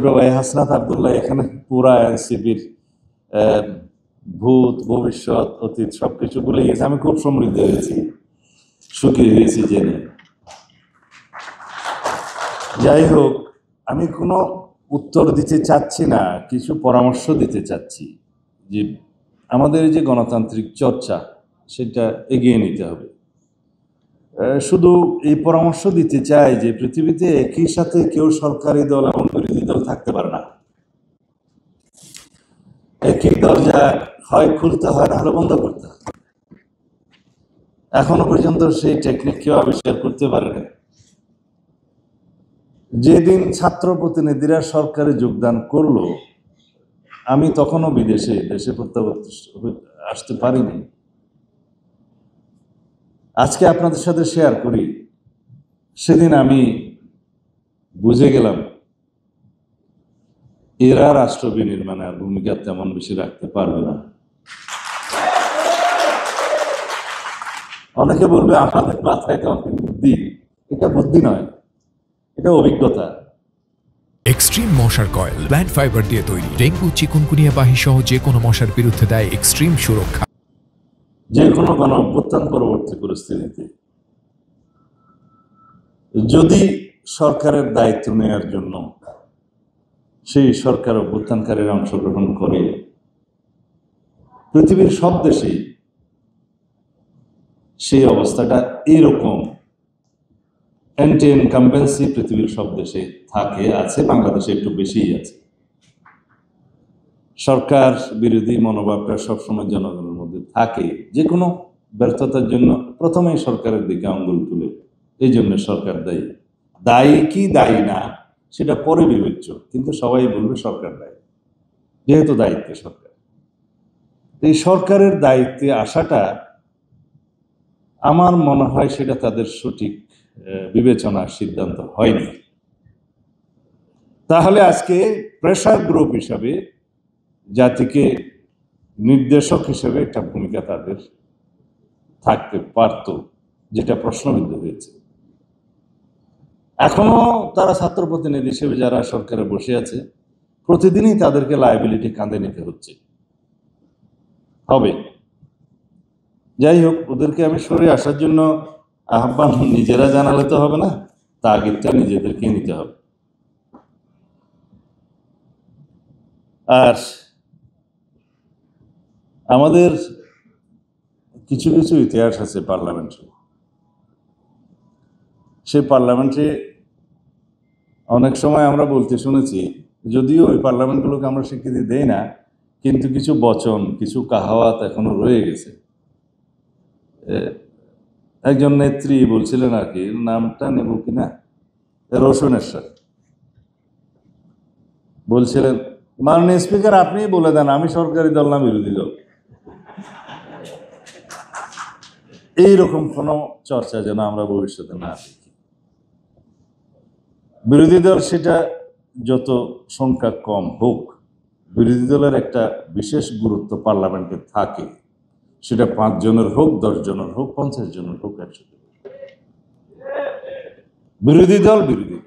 ছোট ভাই হাসনাত আব্দুল্লাহ এখানে পুরা এনসিপির ভূত ভবিষ্যৎ অতীত সবকিছু ভুলে গেছে। আমি খুব সমৃদ্ধ হয়েছি, সুখী হয়েছি জেনে। যাই হোক, আমি কোনো উত্তর দিতে চাচ্ছি না, কিছু পরামর্শ দিতে চাচ্ছি যে আমাদের যে গণতান্ত্রিক চর্চা সেটা এগিয়ে নিতে হবে। শুধু এই পরামর্শ দিতে চাই যে পৃথিবীতে একই সাথে কেউ সরকারি দল এবং বিরোধী দল থাকতে পারে না। একই দরজা হয় খুলতে হয়, নাহলে বন্ধ করতে হয়। এখনো পর্যন্ত সেই টেকনিক কেউ আবিষ্কার করতে পারে না। যেদিন ছাত্র প্রতিনিধিরা সরকারে যোগদান করলো, আমি তখনও দেশে প্রত্যাবর্তন আসতে পারিনি। আজকে আপনাদের সাথে শেয়ার করি, সেদিন আমি বুঝে গেলাম এরা রাষ্ট্র বিনির্মাণে আর ভূমিকা তেমন বেশি রাখতে পারবে না। অনেকে বলবে আমাদের মাথায় তো বুদ্ধি। এটা বুদ্ধি নয়, এটা অভিজ্ঞতা। এক্সট্রিম মশার কয়েল প্ল্যান্ট ফাইবার দিয়ে তৈরি, ডেঙ্গু চিকুনগুনিয়া বাহি সহ যে কোনো মশার বিরুদ্ধে দেয় এক্সট্রিম সুরক্ষা। যে কোনো গণঅভ্যুত্থান পরবর্তী পরিস্থিতিতে যদি সরকারের দায়িত্ব নেওয়ার জন্য সেই সরকার অভ্যুত্থানকারীরা অংশগ্রহণ করে, পৃথিবীর সব দেশেই সেই অবস্থাটা এরকম। অ্যান্টি ইনকামবেন্সি পৃথিবীর সব দেশে থাকে, আছে, বাংলাদেশে একটু বেশিই আছে। সরকার বিরোধী মনোভাবটা সবসময় জনগণের মধ্যে থাকে। যে কোনো ব্যর্থতার জন্য প্রথমেই সরকারের দিকে আঙ্গুল তুলে, এই জন্য সরকার দায়ী। দায়ী কি দায়ী না সেটা পরে বিবেচ্য, কিন্তু সবাই বলবে সরকার দায়ী, যেহেতু দায়িত্বে সরকার। এই সরকারের দায়িত্বে আসাটা আমার মনে হয় সেটা তাদের সঠিক বিবেচনার সিদ্ধান্ত হয়নি। তাহলে আজকে প্রেসার গ্রুপ হিসাবে, জাতিকে নির্দেশক হিসেবে একটা ভূমিকা তাদের থাকতে পারত, যেটা প্রশ্নবিদ্ধ হয়েছে। এখনো তারা ছাত্র প্রতিনিধি হিসেবে যারা সরকারে বসে আছে, প্রতিদিনই তাদেরকে লায়াবিলিটি কাঁধে নিতে হচ্ছে, হবে। যাই হোক, ওদেরকে আমি সরে আসার জন্য আহ্বান নিজেরা জানালে তো হবে না, তাগিদটা নিজেদেরকে নিতে হবে। আর আমাদের কিছু কিছু ইতিহাস আছে পার্লামেন্টে। সেই পার্লামেন্টে অনেক সময় আমরা বলতে শুনেছি, যদিও ওই পার্লামেন্টগুলোকে আমরা স্বীকৃতি দেই না, কিন্তু কিছু বচন, কিছু কাহাওয়াত এখনো রয়ে গেছে। একজন নেত্রী বলছিলেন, আর কি নামটা নেব কিনা, রোশনের সাথে বলছিলেন, মাননীয় স্পিকার আপনিই বলে দেন আমি সরকারি দল না বিরোধী দল। এইরকম কোনো চর্চা যেন আমরা ভবিষ্যতে না দেখি। বিরোধী দল সেটা যত সংখ্যা কম হোক, বিরোধী দলের একটা বিশেষ গুরুত্ব পার্লামেন্টে থাকে। সেটা 5 জনের হোক, 10 জনের হোক, 50 জনের হোক, 100 জনের। বিরোধী দল বিরোধী